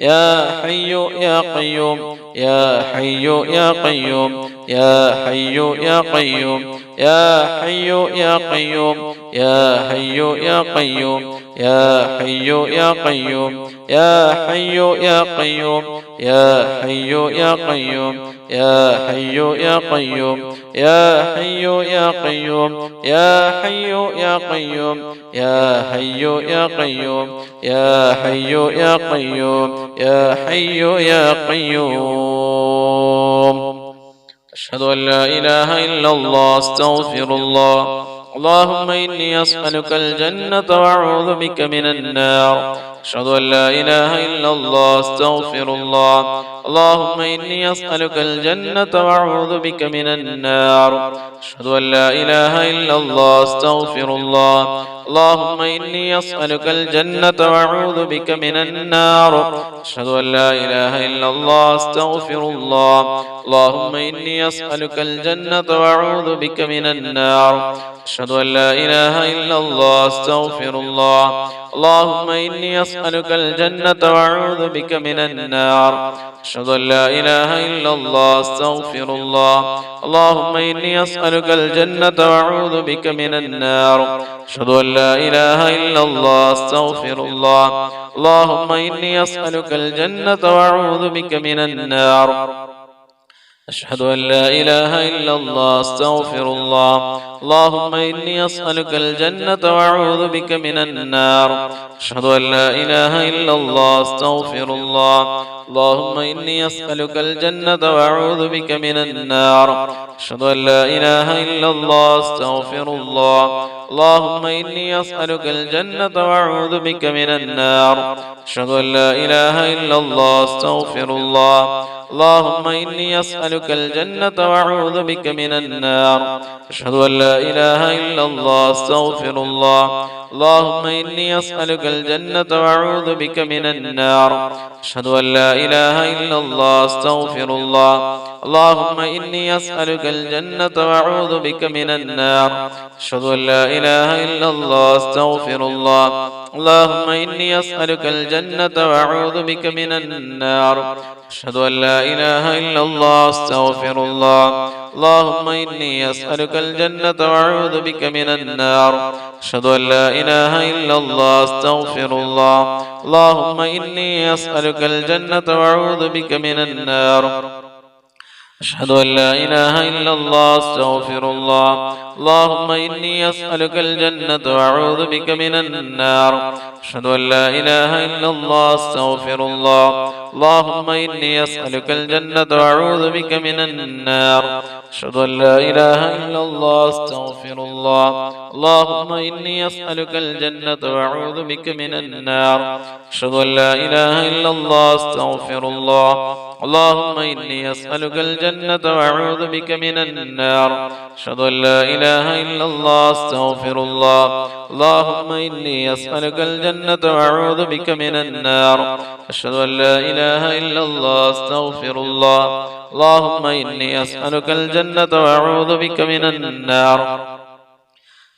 يا حي يا قيوم يا حي يا قيوم يا حي يا قيوم يا حي يا قيوم يا حي يا قيوم يا حي يا قيوم يا حي يا قيوم يا حي يا قيوم يا حي يا قيوم يا حي يا قيوم يا حي يا قيوم يا حي يا قيوم يا حي يا قيوم يا حي يا قيوم. أشهد أن لا إله إلا الله أستغفر الله. اللهم إني أسألك الجنة وأعوذ بك من النار. أشهد أن لا إله إلا الله أستغفر الله. اللهم إني أسألك الجنة وأعوذ بك من النار. أشهد أن لا إله إلا الله أستغفر الله. اللهم إني أسألك الجنة وأعوذ بك من النار. أشهد أن لا إله إلا الله أستغفر الله. اللهم إني أسألك الجنة وأعوذ بك من النار. أشهد أن لا إله إلا الله أستغفر الله. اللهم إني أسألك الجنة وأعوذ بك من النار. أشهد أن لا إله إلا الله أستغفر الله. اللهم إني أسألك الجنة وأعوذ بك من النار. أشهد أن لا إله إلا الله أستغفر الله. اللهم إني أسألك الجنة وأعوذ بك من النار. أشهد أن لا إله إلا الله أستغفر الله. اللهم إني أسألك الجنة وأعوذ بك من النار. أشهد أن لا إله إلا الله أستغفر الله. اللهم إني أسألك الجنة وأعوذ بك من النار. أشهد أن لا إله إلا الله أستغفر الله. اللهم إني أسألك الجنة وأعوذ بك من النار. أشهد أن لا إله إلا الله أستغفر الله. اللهم إني أسألك الجنة وأعوذ بك من النار. أشهد أن لا إله إلا الله أستغفر الله. اللهم إني أسألك الجنة وأعوذ بك من النار. أشهد أن لا إله إلا الله أستغفر الله. اللهم إني أسألك الجنة وأعوذ بك من النار. أشهد أن لا إله إلا الله أستغفر الله. اللهم إني أسألك الجنة وأعوذ بك من النار. أشهد أن لا إله إلا الله أستغفر الله. اللهم إني أسألك الجنة وأعوذ بك من النار. أشهد أن لا إله إلا الله أستغفر الله. اللهم إني أسألك الجنة وأعوذ بك من النار. أشهد أن لا إله إلا الله أستغفر الله. اللهم إني أسألك الجنة وأعوذ بك من النار. أشهد أن لا إله إلا الله أستغفر الله. اللهم إني أسألك الجنة وأعوذ بك من النار. أشهد أن لا إله إلا الله أستغفر الله. اللهم إني أسألك الجنة وأعوذ بك من النار. أشهد أن لا إله إلا الله أستغفر الله. اللهم إني أسألك الجنة وأعوذ بك من النار. أشهد أن لا إله إلا الله أستغفر الله. اللهم إني أسألك الجنة وأعوذ بك من النار. أشهد أن لا إله إلا الله أستغفر الله. اللهم إني أسألك الجنة وأعوذ بك من النار.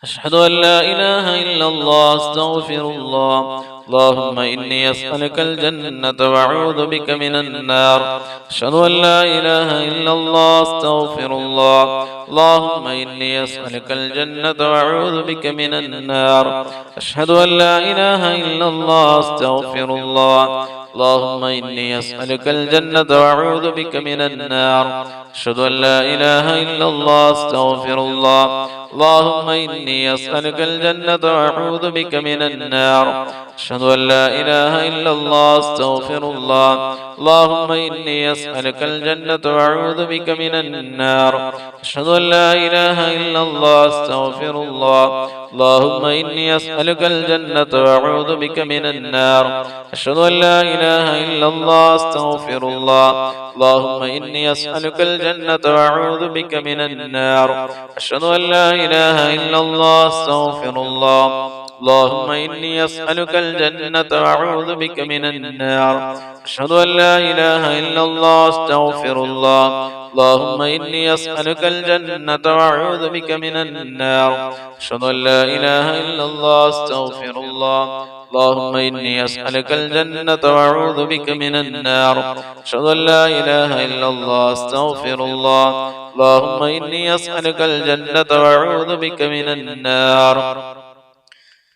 أشهد أن لا إله إلا الله أستغفر الله. اللهم إني أسألك الجنة وأعوذ بك من النار. أشهد أن لا إله إلا الله أستغفر الله. اللهم إني أسألك الجنة وأعوذ بك من النار. أشهد أن لا إله إلا الله أستغفر الله. اللهم إني أسألك الجنة وأعوذ بك من النار. أشهد أن لا إله إلا الله أستغفر الله. اللهم إني أسألك الجنة وأعوذ بك من النار. أشهد أن لا إله إلا الله أستغفر الله. اللهم إني أسألك الجنة وأعوذ بك من النار. أشهد أن لا إله إلا الله أستغفر الله. اللهم إني أسألك الجنة وأعوذ بك من النار. أشهد أن لا إله إلا الله أستغفر الله. اللهم إني أسألك الجنة وأعوذ بك من النار. أشهد أن لا إله إلا الله أستغفر الله. اللهم إني أسألك الجنة وأعوذ بك من النار. أشهد أن لا إله إلا الله أستغفر الله. اللهم إني أسألك الجنة وأعوذ بك من النار. أشهد أن لا إله إلا الله أستغفر الله. اللهم إني أسألك الجنة وأعوذ بك من النار. أشهد أن لا إله إلا الله. أستغفر الله. اللهم إني أسألك الجنة وأعوذ بك من النار.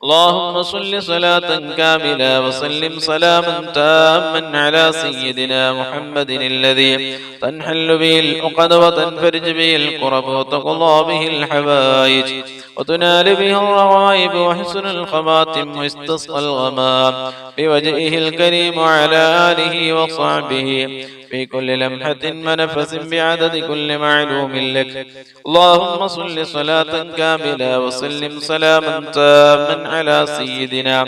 اللهم صل صلاة كاملة وسلم سلاما تاما على سيدنا محمد الذي تنحل به العقد وتنفرج به الكرب وتقضى به الحوائج وتنال به الروائب وحسن الخواتم واستسقى الغمام بوجهه الكريم وعلى آله وصحبه في كل لمحة ونفس بعدد كل معلوم لك. اللهم صل صلاة كاملة وسلم سلاما تاما على سيدنا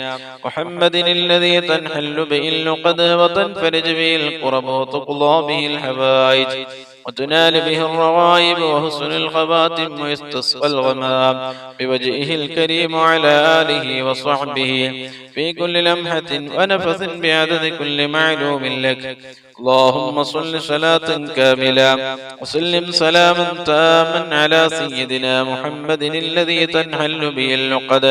محمد الذي تنحل به العقد وتنفرج به الكرب وتقضى به الحوائج وتنال به الروائب وحسن الخواتم ويستسقى الغمام بوجهه الكريم وعلى آله وصحبه في كل لمحة ونفس بعدد كل معلوم لك. اللهم صل صلاة كاملة وسلم سلاما تاما على سيدنا محمد الذي تنحل به العقد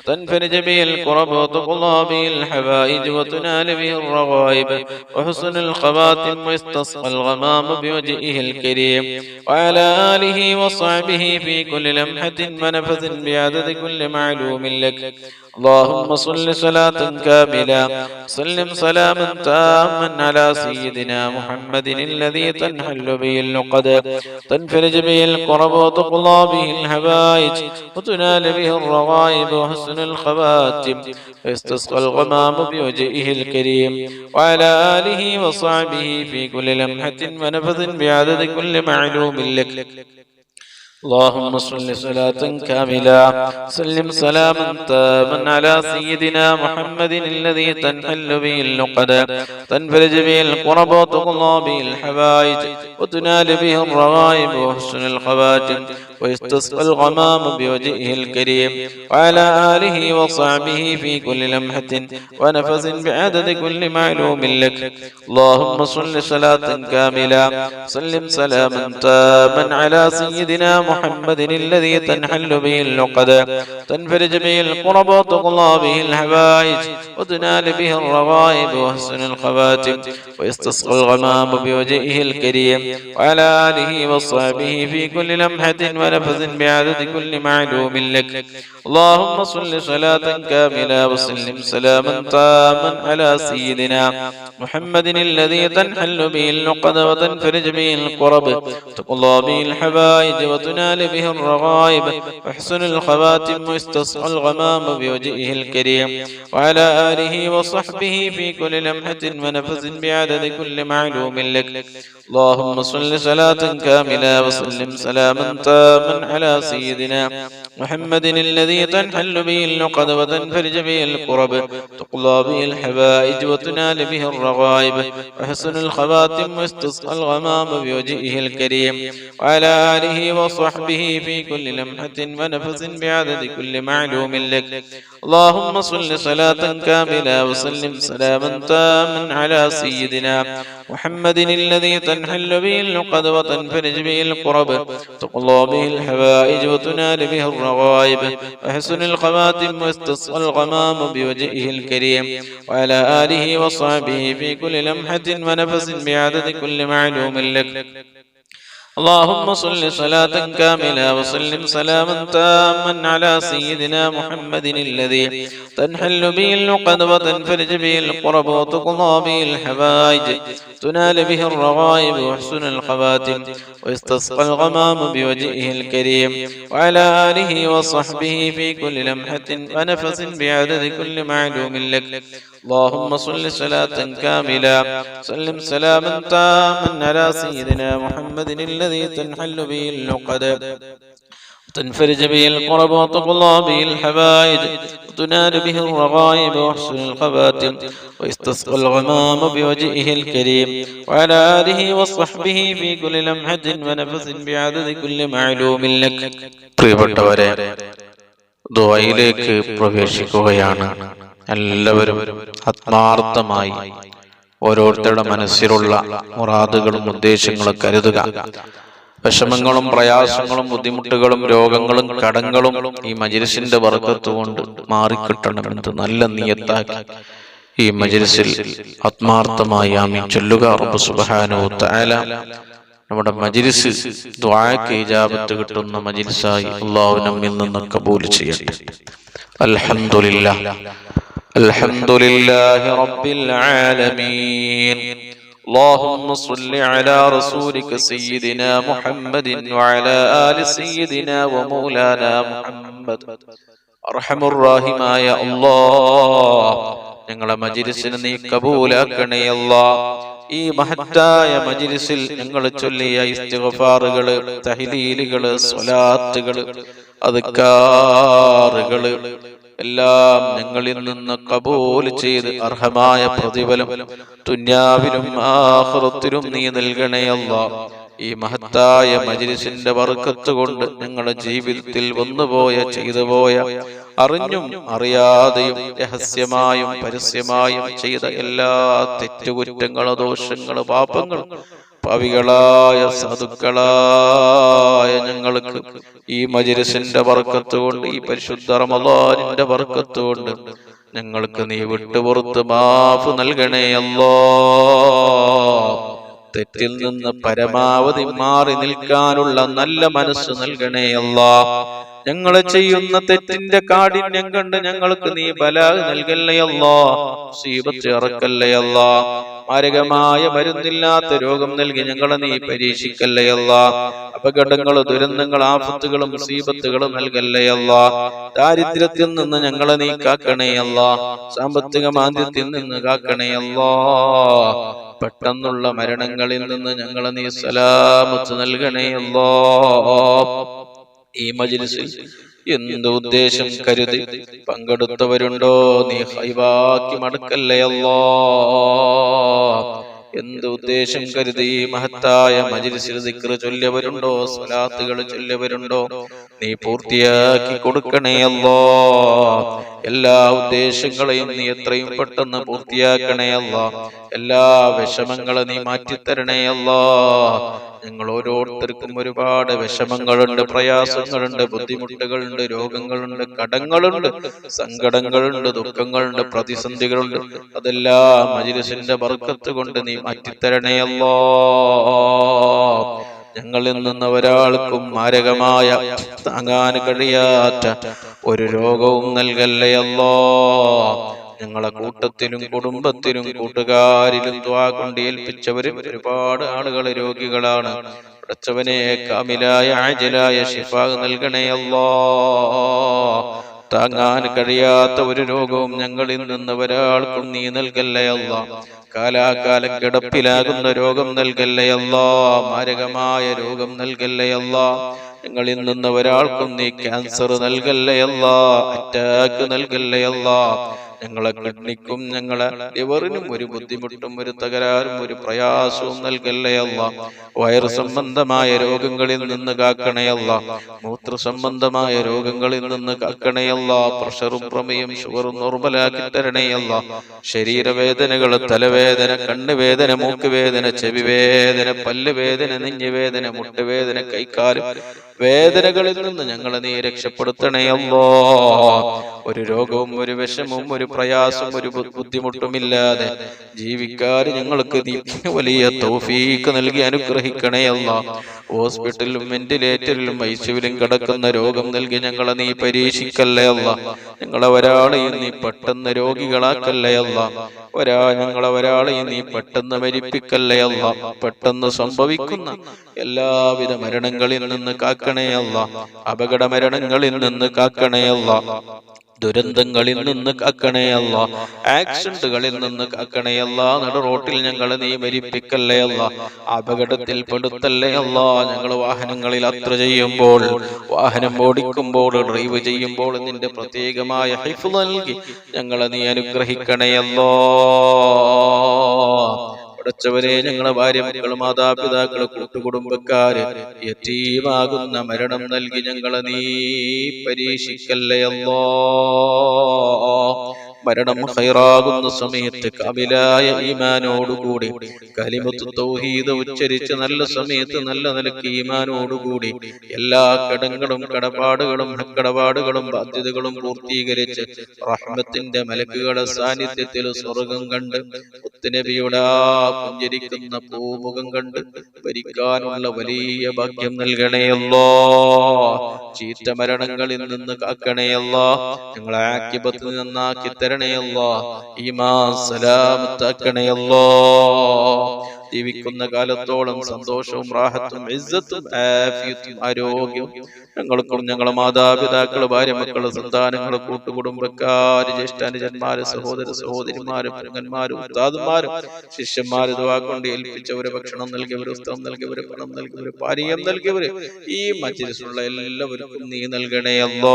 تنفرج به الكرب وتقضى به الحوائج وتنال به الرغائب وحسن الخواتم ويستسقى الغمام بوجهه الكريم وعلى آله وصحبه في كل لمحة ونفس بعدد كل معلوم لك. اللهم صل صلاة كاملة وسلم سلاما تاما على سيدنا محمد الذي تنحل به العقد تنفرج به الكرب وتقضى به الحوائج وتنال به الرغائب وحسن الخواتم ويستسقى الغمام بوجهه الكريم وعلى آله وصحبه في كل لمحة ونفس بعدد كل معلوم لك. اللهم صل صلاة كاملة سلم سلاما تاما على سيدنا محمد الذي تنحل به العقد تنفرج به الكرب وتقضى به الحوائج وتنال به الرغائب وحسن الخواتم ويستسقى الغمام بوجهه الكريم وعلى آله وصحبه في كل لمحة ونفس بعدد كل معلوم لك. اللهم صل صلاة كاملة سلم سلاما تاما على سيدنا محمد الذي تنحل به العقد تنفرج به الكرب وتقضى به الحوائج وتنال به الرغائب وحسن الخواتم ويستسقى الغمام بوجهه الكريم وعلى آله وصحبه في كل لمحة ونفس بعدد كل معلوم لك. اللهم صل صلاة كاملة وسلم سلاما تاما على سيدنا محمد الذي تنحل به العقد وتنفرج به الكرب وتقضى به الحوائج وتنال به الرغائب وحسن الخواتم ويستسقى الغمام بوجهه الكريم وعلى آله وصحبه في كل لمحة ونفس بعدد كل معلوم لك. اللهم صل صلاة كاملة وسلم سلاما تاما على سيدنا محمد الذي تنحل به العقد وتنفرج به الكرب تقضى به الحوائج وتنال به الرغائب وحسن الخواتم ويستسقى الغمام بوجهه الكريم وعلى آله وصحبه في كل لمحة ونفس بعدد كل معلوم لك. اللهم صل صلاة كاملة وسلم سلاما تاما على سيدنا محمد الذي تنحل به العقد وتنفرج به الكرب تقضى به الحوائج وتنال به الرغائب وحسن الخواتم ويستسقى الغمام بوجهه الكريم وعلى آله وصحبه في كل لمحة ونفس بعدد كل معلوم لك. اللهم صل صلاة كاملة وسلم سلاما تاما على سيدنا محمد الذي تنحل به العقد وتنفرج به الكرب وتقضى به الحوائج تنال به الرغائب وحسن الخواتم ويستسقى الغمام بوجهه الكريم وعلى آله وصحبه في كل لمحة ونفس بعدد كل معلوم لك. اللهم صل صلاة كاملة سلم سلاما تاما على سيدنا محمد الذي تنحل به العقد تنفرج به الكرب وتقضى به الحوائج وتنال به الرغائب وحسن الخواتم ويستسقى الغمام بوجهه الكريم وعلى آله وصحبه في كل لمحة ونفس بعدد كل معلوم لك. പ്രിയപ്പെട്ടവരെ, ദുആയിലേക്ക് പ്രവേശിക്കുകയാണ്. എല്ലാവരും ആത്മാർത്ഥമായി ഓരോരുത്തരുടെ മനസ്സിലുള്ള മുറാദുകളും ഉദ്ദേശങ്ങളും കരുതുക. വിഷമങ്ങളും പ്രയാസങ്ങളും ബുദ്ധിമുട്ടുകളും രോഗങ്ങളും കടങ്ങളും ഈ മജ്‌ലിസിന്റെ ബർക്കത്ത് കൊണ്ട് മാറിക്കിട്ടണമെന്ന് നല്ല നിയത്താക്കി ഈ മജ്‌ലിസിൽ ആത്മാർത്ഥമായി ആമീൻ ചൊല്ലുക. റബ്ബ് സുബ്ഹാനഹു വ തആല നമ്മുടെ മജ്‌ലിസ് ദുആക്ക് ഇജാബത്ത് കിട്ടുന്ന മജ്‌ലിസായി അല്ലാഹു നമ്മിൽ നിന്ന് കബൂൽ ചെയ്യട്ടെ. അൽഹംദുലില്ലാഹ് അൽഹംദുലില്ലാഹി റബ്ബിൽ ആലമീൻ. اللهم صل على رسولك سيدنا محمد وعلى آل سيدنا ومولانا محمد. അർഹമുർ റഹീമായ അല്ലാഹ്, ഞങ്ങളെ മജ്‌ലിസിനെ നീ കബൂലാക്കണേ അല്ലാഹ്. ഈ മഹത്തായ മജ്‌ലിസിൽ ഞങ്ങൾ ചൊല്ലിയ ഇസ്തിഗ്ഫാറുകൾ, തഹ്ലീലുകൾ, സ്വലാത്തുകൾ, അദ്കാറുകൾ എല്ലാം ഞങ്ങളിൽ നിന്ന് കബൂൽ ചെയ്ത് അർഹമായ പ്രതിഫലം ദുനിയാവിലും ആഖിറത്തിലും നീ നൽകണേ അല്ലാഹ്. ഈ മഹത്തായ മജ്‌ലിസിന്റെ ബർക്കത്ത് കൊണ്ട് ഞങ്ങളുടെ ജീവിതത്തിൽ വന്നുപോയ ചെയ്തുപോയ അറിഞ്ഞും അറിയാതെയും രഹസ്യമായും പരസ്യമായും ചെയ്ത എല്ലാ തെറ്റുകുറ്റങ്ങളോ ദോഷങ്ങളോ പാപങ്ങൾ പാവികളായ സാധുക്കളായ ഞങ്ങൾക്ക് ഈ മജ്‌ലിസിന്റെ ബർക്കത്ത് കൊണ്ട്, ഈ പരിശുദ്ധ റമളാനിന്റെ ബർക്കത്ത് കൊണ്ട് ഞങ്ങൾക്ക് നീ വിട്ടുപുറത്ത് മാഫ് നൽകണേ അല്ലാഹ്. തെറ്റിൽ നിന്ന് പരമാവധി മാറി നിൽക്കാനുള്ള നല്ല മനസ്സ് നൽകണേ അല്ലാഹ്. ഞങ്ങളെ ചെയ്യുന്ന തെറ്റിന്റെ കാഠിന്യം കണ്ട് ഞങ്ങൾക്ക് നീ ബലാ നൽകല്ലേ അല്ലാഹ്. മുസീബത്ത് ഇറക്കല്ലേ അല്ലാഹ്. മാരകമായ മരുന്നില്ലാത്ത രോഗം നൽകി ഞങ്ങളെ നീ പരീക്ഷിക്കല്ലേ അല്ലാഹ്. അപകടങ്ങൾ, ദുരന്തങ്ങൾ, ആഫത്തുകളും മുസീബത്തുകളും നൽകല്ലേ അല്ലാഹ്. ദാരിദ്ര്യത്തിൽ നിന്ന് ഞങ്ങളെ നീ കാക്കണേ അല്ലാഹ്. സാമ്പത്തിക മാന്ദ്യത്തിൽ നിന്ന് കാക്കണേ അല്ലാഹ്. പെട്ടെന്നുള്ള മരണങ്ങളിൽ നിന്ന് ഞങ്ങളെ നീ സലാമത്ത് നൽകണേ അല്ലാഹ്. ഈ മജ്‌ലിസിൽ എന്ത് ഉദ്ദേശം കരുതി പങ്കെടുത്തവരുണ്ടോ നീ ഹൈവാക്കി മടക്കല്ലേ അല്ലാഹ്. എന്ത് ഉദ്ദേശം കരുതി മഹത്തായ മജ്‌ലിസിൽ ദിക്ർ ചൊല്ലിയവരുണ്ടോ, സ്വലാത്തുകൾ ചൊല്ലിയവരുണ്ടോ, നീ പൂർത്തിയാക്കി കൊടുക്കണേ അല്ലാഹ്. എല്ലാ ഉദ്ദേശങ്ങളെയും നീ എത്രയും പെട്ടെന്ന് പൂർത്തിയാക്കണേ അല്ലാഹ്. എല്ലാ വിഷമങ്ങളും നീ മാറ്റിത്തരണേ അല്ലാഹ്. ഞങ്ങൾ ഓരോരുത്തർക്കും ഒരുപാട് വിഷമങ്ങളുണ്ട്, പ്രയാസങ്ങളുണ്ട്, ബുദ്ധിമുട്ടുകളുണ്ട്, രോഗങ്ങളുണ്ട്, കടങ്ങളുണ്ട്, സങ്കടങ്ങളുണ്ട്, ദുഃഖങ്ങളുണ്ട്, പ്രതിസന്ധികളുണ്ട്. അതെല്ലാം മജ്‌ലിസിന്റെ ബർക്കത്ത് കൊണ്ട് നീ മാറ്റിത്തരണേ അല്ലാഹ്. ഞങ്ങളിൽ നിന്ന് ഒരാൾക്കും മാരകമായ താങ്ങാൻ കഴിയാത്ത ഒരു രോഗവും നൽകല്ലേ അല്ലാഹ്. ഞങ്ങളെ കൂട്ടത്തിലും കുടുംബത്തിലും കൂട്ടുകാരിലും ദുആ കൊണ്ട് ഏൽപ്പിച്ചവരും ഒരുപാട് ആളുകൾ രോഗികളാണ്. പടച്ചവനെ കാമിലായ ആജിലായ ശിഫാ നൽകണേ അല്ലാഹ്. താങ്ങാൻ കഴിയാത്ത ഒരു രോഗവും ഞങ്ങളിൽ നിന്ന് ഒരാൾക്കും നീ നൽകല്ലേ അല്ലാഹ്. കാലാകാലം കിടപ്പിലാകുന്ന രോഗം നൽകല്ലേ അല്ലാഹ്. മാരകമായ രോഗം നൽകല്ലേ അല്ലാഹ്. ഞങ്ങളിൽ നിന്ന് ഒരാൾക്കും നീ ക്യാൻസർ നൽകല്ലേ അല്ലാഹ്. അറ്റാക്ക് നൽകല്ലേ അല്ലാഹ്. ഞങ്ങളെ കിഡ്നിക്കും ഞങ്ങളെ ലിവറിനും ഒരു ബുദ്ധിമുട്ടും ഒരു തകരാറും ഒരു പ്രയാസവും നൽകല്ലേ അല്ലാഹ്. വയറ് സംബന്ധമായ രോഗങ്ങളിൽ നിന്ന് കാക്കണേ അല്ലാഹ്. മൂത്ര സംബന്ധമായ രോഗങ്ങളിൽ നിന്ന് കാക്കണേ അല്ലാഹ്. പ്രഷറും പ്രമേയം ഷുഗറും നോർമലാക്കി തരണേ അല്ലാഹ്. ശരീരവേദനകൾ, തലവേദന, കണ്ണുവേദന, മൂക്കുവേദന, ചെവിവേദന, പല്ലുവേദന, നെഞ്ഞുവേദന, മുട്ടുവേദന, കൈക്കാല് വേദനകളിൽ നിന്ന് ഞങ്ങളെ നീ രക്ഷപ്പെടുത്തണേ അല്ലാഹ്. ഒരു രോഗവും ഒരു വിഷമവും ഒരു പ്രയാസവും ഒരു ബുദ്ധിമുട്ടുമില്ലാതെ ജീവിക്കാൻ ഞങ്ങൾക്ക് നീ വലിയ തൗഫീഖ് നൽകി അനുഗ്രഹിക്കണേ അല്ലാഹ്. ഹോസ്പിറ്റലിലും വെന്റിലേറ്ററിലും ഐസിയുവിലും കിടക്കുന്ന രോഗം നൽകി ഞങ്ങളെ നീ പരീക്ഷിക്കല്ലേ അല്ലാഹ്. ഞങ്ങളെ ഒരാളെയും നീ പെട്ടെന്ന് രോഗികളാക്കല്ലേ അല്ലാഹ്. ഞങ്ങളെ ഒരാളെയും നീ പെട്ടെന്ന് മരിപ്പിക്കല്ലേ അല്ലാഹ്. പെട്ടെന്ന് സംഭവിക്കുന്ന എല്ലാവിധ മരണങ്ങളിൽ നിന്ന് കാക്കണേ അല്ലാഹ്. അപകട മരണങ്ങളിൽ നിന്ന് കാക്കണേ അല്ലാഹ്. ദുരന്തങ്ങളിൽ നിന്ന് കാക്കണേ അല്ലാഹ്. ആക്സിഡന്റുകളിൽ നിന്ന് കാക്കണേ അല്ലാഹ്. നട റോട്ടിൽ ഞങ്ങളെ നീ മരിപ്പിക്കല്ലേ അല്ലാഹ്. അപകടത്തിൽ പെടുത്തല്ലേ അല്ലാഹ്. ഞങ്ങൾ വാഹനങ്ങളിൽ യാത്ര ചെയ്യുമ്പോൾ, വാഹനം ഓടിക്കുമ്പോൾ, ഡ്രൈവ് ചെയ്യുമ്പോൾ നിന്റെ പ്രത്യേകമായ ഹിഫ്ള് നൽകി ഞങ്ങളെ നീ അനുഗ്രഹിക്കണേ അല്ലാഹ്. പടച്ചവനെ, ഞങ്ങളെ ഭാര്യ, മക്കള്, മാതാപിതാക്കള്, കൂട്ടുകുടുംബക്കാര് യതീമാകുന്ന മരണം നൽകി ഞങ്ങളെ നീ പരീക്ഷിക്കല്ലേ അല്ലാഹ്. മരണം ഖൈറാകുന്ന സമയത്ത് കാമിലായ ഈമാനോടുകൂടി കലിമത്ത് തൗഹീദ് ഉച്ചരിച്ച് നല്ല സമയത്ത് നല്ല നിലയ്ക്ക് ഈമാനോടുകൂടി എല്ലാ കടങ്ങളും കടപ്പാടുകളും ബാധ്യതകളും പൂർത്തീകരിച്ച് റഹ്മത്തിന്റെ മലക്കുകളുടെ സാന്നിധ്യത്തിൽ സ്വർഗം കണ്ട് മുത്തുനബിയുടെ പുഞ്ചിരിക്കുന്ന പൂമുഖം കണ്ട് ഭരിക്കാനുള്ള വലിയ ഭാഗ്യം നൽകണേയല്ലോ. ചീത്ത മരണങ്ങളിൽ നിന്ന് കാക്കണേയല്ലോ. ഞങ്ങളെ ആഖിബത്ത് നന്നാക്കി തരണേയല്ലോ. ഈമാൻ സലാമത്താക്കണേയല്ലോ. ജീവിക്കുന്ന കാലത്തോളം സന്തോഷവും റാഹത്തും ഇസ്സത്തും ആഫിയത്തും ആരോഗ്യവും ഞങ്ങൾക്കും ഞങ്ങളെ മാതാപിതാക്കൾ, ഭാര്യ, മക്കള്, സന്താനങ്ങള്, കൂട്ടുകുടുംബക്കാര്, ജ്യേഷ്ഠാനുജന്മാര്, സഹോദര സഹോദരിമാരും, പെങ്ങന്മാരും, ഉസ്താദുമാരും, ശിഷ്യന്മാര്, ദുആ കൊണ്ട് ഏൽപ്പിച്ചവര്, ഭക്ഷണം നൽകിയവര്, വസ്ത്രം നൽകിയവര്, പണം നൽകിയവര്, പാനീയം നൽകിയവര്, ഈ മജ്‌ലിസിലുള്ള എല്ലാവർക്കും നീ നൽകണേ അല്ലാഹ്.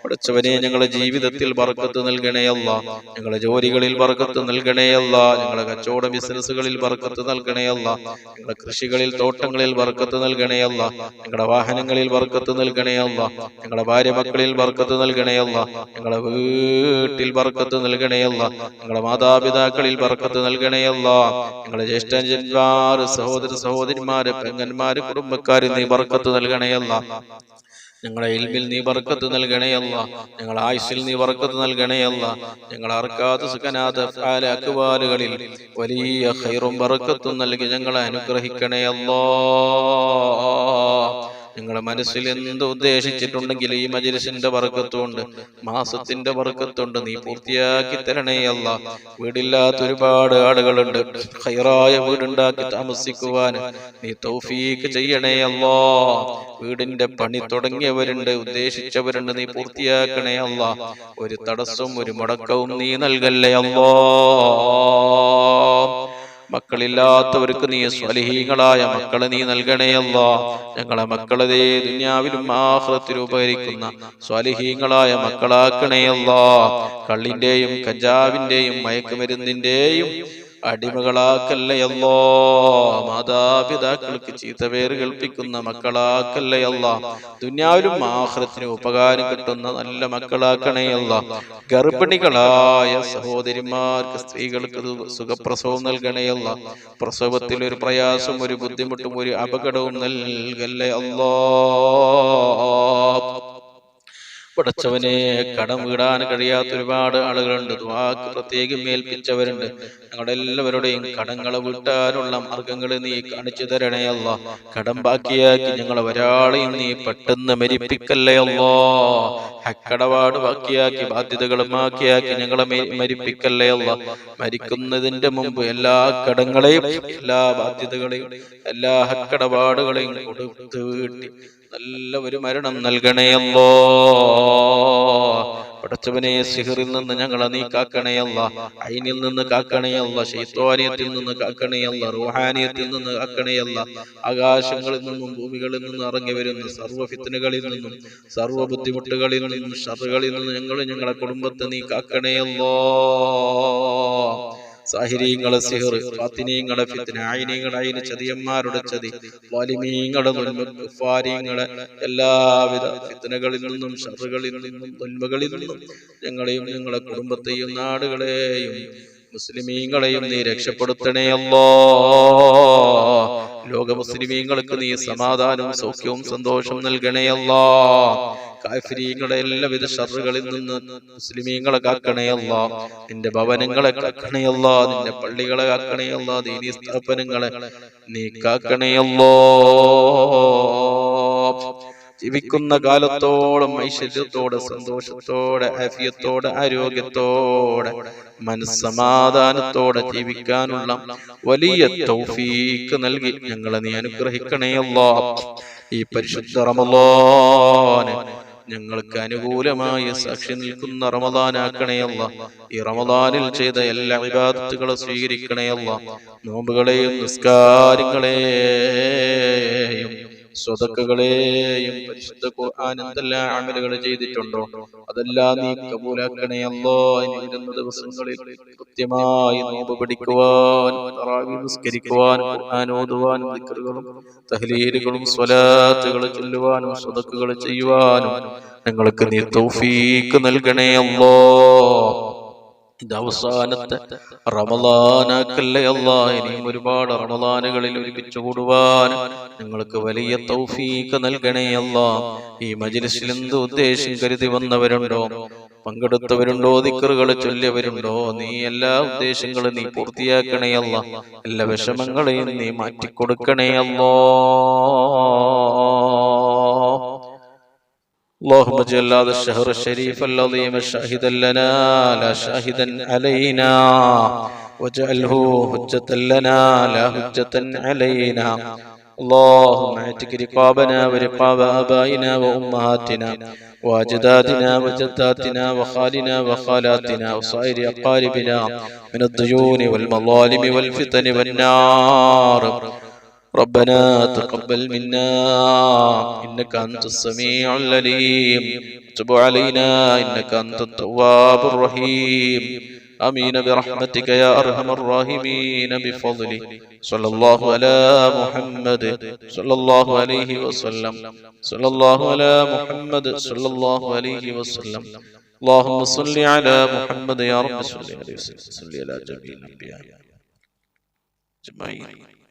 പടച്ചവനെ, ഞങ്ങളുടെ ജീവിതത്തിൽ ബർക്കത്ത് നൽകണേ അല്ലാഹ്. ഞങ്ങളുടെ ജോലികളിൽ ബർക്കത്ത് നൽകണേ അല്ലാഹ്. ഞങ്ങളുടെ കച്ചവട ബിസിനസ്സുകളിൽ ബർക്കത്ത് നൽകണേ അല്ലാഹ്. ഞങ്ങളുടെ കൃഷികളിൽ, തോട്ടങ്ങളിൽ ബർക്കത്ത് നൽകണേ അല്ലാഹ്. ഞങ്ങളുടെ വാഹനങ്ങളിൽ ബർക്കത്ത് നൽകണേ അല്ലാഹ്. ഞങ്ങളുടെ ഭാര്യ മക്കളിൽ ബർക്കത്ത് നൽകണേ അല്ലാഹ്. ഞങ്ങളുടെ വീട്ടിൽ ബർക്കത്ത് നൽകണേ അല്ലാഹ്. ഞങ്ങളുടെ മാതാപിതാക്കളിൽ ബർക്കത്ത് നൽകണേ അല്ലാഹ്. ഞങ്ങളുടെ ജ്യേഷ്ഠന്മാര്, സഹോദര സഹോദരിമാര്, പെങ്ങന്മാര്, കുടുംബക്കാര് നീ ബർക്കത്ത് നൽകണേ അല്ലാഹ്. ഞങ്ങളുടെ ഇൽമിൽ നീ ബർക്കത്ത് നൽകണേ അല്ലാഹ്. ഞങ്ങളുടെ ആയുസ്സിൽ നീ ബർക്കത്ത് നൽകണേ അല്ലാഹ്. ഞങ്ങളുടെ അർക്കാത്ത് സുഖനാത്ത് അഫ്ആൽ അക്വാലുകളിൽ വലിയ ഖൈറും ബർക്കത്തും നൽകി ഞങ്ങളെ അനുഗ്രഹിക്കണേ അല്ലാഹ്. ഞങ്ങളുടെ മനസ്സിൽ എന്ത് ഉദ്ദേശിച്ചിട്ടുണ്ടെങ്കിൽ ഈ മജ്‌ലിസിന്റെ ബർക്കത്തുണ്ട്, മാസത്തിന്റെ ബർക്കത്തുണ്ട്, നീ പൂർത്തിയാക്കി തരണേ അല്ലാഹ്. വീടില്ലാത്ത ഒരുപാട് ആളുകളുണ്ട്. ഖൈറായ വീടുണ്ടാക്കി താമസിക്കുവാൻ നീ തൗഫീഖ് ചെയ്യണേ അല്ലാഹ്. വീടിന്റെ പണി തുടങ്ങിയവരുണ്ട്, ഉദ്ദേശിച്ചവരുണ്ട്, നീ പൂർത്തിയാക്കണേ അല്ലാഹ്. ഒരു തടസ്സവും ഒരു മുടക്കവും നീ നൽകല്ലേ അല്ലാഹ്. മക്കളില്ലാത്തവർക്ക് നീ സ്വാലിഹീങ്ങളായ മക്കളെ നീ നൽകണേ അല്ലാഹ്. ഞങ്ങളെ മക്കളെ ദുനിയാവിലും ആഖിറത്തിലും ഉപകരിക്കുന്ന സ്വാലിഹീങ്ങളായ മക്കളാക്കണേ അല്ലാഹ്. കള്ളിന്റെയും കഞ്ചാവിന്റെയും മയക്കുമരുന്നിന്റെയും അടിമകളാക്കല്ലേ അല്ലാഹ്. മാതാപിതാക്കൾക്ക് ചീത്തപേര് കൽപ്പിക്കുന്ന മക്കളാക്കല്ലേ അല്ലാഹ്. ദുനിയാവിലും ആഖിറത്തിലും ഉപകാരം കിട്ടുന്ന നല്ല മക്കളാക്കണേ അല്ലാഹ്. ഗർഭിണികളായ സഹോദരിമാർക്ക്, സ്ത്രീകൾക്ക് സുഖപ്രസവം നൽകണേ അല്ലാഹ്. പ്രസവത്തിൽ ഒരു പ്രയാസം, ഒരു ബുദ്ധിമുട്ടും, ഒരു അപകടവും നൽകല്ലേ അല്ലാഹ്. പടച്ചവനെ, കടം വീടാൻ കഴിയാത്ത ഒരുപാട് ആളുകളുണ്ട്. ദുആക്ക് പ്രത്യേകം ഏൽപ്പിച്ചവരുണ്ട്. ഞങ്ങളുടെ എല്ലാവരുടെയും കടങ്ങളെ വീട്ടാനുള്ള മാർഗങ്ങൾ നീ കാണിച്ചു തരണേ അല്ലാഹ്. കടം ബാക്കിയാക്കി ഞങ്ങളെ ഒരാളെയും നീ പെട്ടെന്ന് മരിപ്പിക്കല്ലേ അല്ലാഹ്. ഹക്കടപാട് ബാക്കിയാക്കി, ബാധ്യതകൾ ബാക്കിയാക്കി ഞങ്ങളെ മരിപ്പിക്കല്ലേ അല്ലാഹ്. മരിക്കുന്നതിന്റെ മുമ്പ് എല്ലാ കടങ്ങളെയും, എല്ലാ ബാധ്യതകളെയും, എല്ലാ ഹക്കടപാടുകളെയും കൊടുത്തു വീട്ടി നല്ല ഒരു മരണം നൽകണേ അല്ലാഹ്. പടച്ചവനെ, സിഹറിൽ നിന്ന് ഞങ്ങളെ നീ കാക്കണേ അല്ലാഹ്. ഐനിൽ നിന്ന് കാക്കണേ അല്ലാഹ്. ശൈത്വാനിയത്തിൽ നിന്ന് കാക്കണേ അല്ലാഹ്. റൂഹാനിയത്തിൽ നിന്ന് കാക്കണേ അല്ലാഹ്. ആകാശങ്ങളിൽ നിന്നും ഭൂമികളിൽ നിന്നും ഇറങ്ങി വരുന്ന സർവ്വ ഫിത്നകളിൽ നിന്നും, സർവ്വ ബുദ്ധിമുട്ടുകളിൽ നിന്നും, ഷർറുകളിൽ നിന്നും ഞങ്ങളെ കുടുംബത്തെ നീ കാക്കണേ അല്ലാഹ്. സാഹിരീങ്ങളെ സിഹർ, ഫാത്തിനീങ്ങളെ ഫിത്ന, ഐനീങ്ങളെ ഐന്, ചതിയന്മാരുടെ ചതി, ളാലിമീങ്ങളെ ദുൽമ, കുഫാരീങ്ങളെ എല്ലാവിധ ഫിത്നകളിൽ നിന്നും, ഷർറുകളിൽ നിന്നും, ദുൽമകളിൽ നിന്നും ഞങ്ങളെയും ഞങ്ങളെ കുടുംബത്തെയും നാടുകളെയും മുസ്ലിമീങ്ങളെയും നീ രക്ഷപ്പെടുത്തണേ അല്ലാഹ്. ലോക മുസ്ലിമീങ്ങൾക്ക് നീ സമാധാനവും സൗഖ്യവും സന്തോഷവും നൽകണേ അല്ലാഹ്. കാഫിരീങ്ങളെ എല്ലാവിധ ഷർറുകളിൽ നിന്ന് മുസ്ലിമീങ്ങളെ കാക്കണേ അല്ലാഹ്. നിന്റെ ഭവനങ്ങളെ കാക്കണേ അല്ലാഹ്. നിന്റെ പള്ളികളെ കാക്കണേ അല്ലാഹ്. ദീനീ സ്ഥാപനങ്ങളെ നീ കാക്കണേ അല്ലാഹ്. ജീവിക്കുന്ന കാലത്തോളം ഐശ്വര്യത്തോടെ, സന്തോഷത്തോടെ, ആഫിയത്തോടെ, ആരോഗ്യത്തോടെ, മനസ്സമാധാനത്തോടെ ജീവിക്കാനുള്ള വലിയ തൗഫീഖ് നൽകി ഞങ്ങളെ നീ അനുഗ്രഹിക്കണേ അല്ലാഹ്. ഈ പരിശുദ്ധ റമളാന് ഞങ്ങൾക്ക് അനുകൂലമായി സാക്ഷി നിൽക്കുന്ന റമളാനാക്കണേ അല്ലാഹ്. ഈ റമളാനിൽ ചെയ്ത എല്ലാ ഇബാദത്തുകളും സ്വീകരിക്കണേ അല്ലാഹ്. നോമ്പുകളെയും നിസ്കാരങ്ങളെയും സ്വതക്കകളെയും പരിശുദ്ധ ഖുർആൻ എന്തെല്ലാം അമലുകൾ ചെയ്തിട്ടുണ്ടോ അതെല്ലാം നീ കബൂലാക്കണേ അല്ലാഹ്. ഇനി വരുന്ന ദിവസങ്ങളിൽ കൃത്യമായി നോമ്പ് പിടിക്കുവാൻ, തറാവീഹ് നിസ്കരിക്കുവാനും, ഖുർആൻ ഓതുവാനും, ദിക്റുകളും തഹ്ലീലുകളും സ്വലാത്തുകൾ ചൊല്ലുവാനും, സ്വതക്കകൾ ചെയ്യുവാനും, ഞങ്ങൾക്ക് നീ തൗഫീക്ക് നൽകണേ അല്ലാ. ഇത് അവസാനത്തെ റമളാനാക്കല്ലേ അല്ലാ. ഇനിയും ഒരുപാട് റമളാനുകളിൽ ഒരുമിച്ച് കൂടുവാൻ ഞങ്ങൾക്ക് വലിയ തൗഫീക്ക് നൽകണേ അല്ലാ. ഈ മജ്ലിസിൽ എന്ത് ഉദ്ദേശം കരുതി വന്നവരുണ്ടോ, പങ്കെടുത്തവരുണ്ടോ, ദിക്റുകൾ ചൊല്ലിയവരുണ്ടോ, നീ എല്ലാ ഉദ്ദേശങ്ങളും നീ പൂർത്തിയാക്കണേ അല്ലാ. എല്ലാ വിഷമങ്ങളെയും നീ മാറ്റിക്കൊടുക്കണേ അല്ലാ. اللهم اجعل هذا الشهر الشريف العظيم شاهدا لنا لا شاهدا علينا، واجعله حجة لنا لا حجة علينا. اللهم اعتق رقابنا ورقاب آبائنا وأمهاتنا وأجدادنا وجداتنا وخالنا وخالاتنا وصائر أقاربنا من الديون والمظالم والفتن والنار. ربنا تقبل منا إنك أنت السميع العليم، تب علينا إنك أنت التواب الرحيم. آمين برحمتك يا أرحم الراحمين بفضله. صلى الله على محمد صلى الله عليه وسلم. صلى الله على محمد صلى الله عليه وسلم. اللهم صل على محمد يا رب صل عليه وسلم. صل على جميع الأنبياء أجمعين.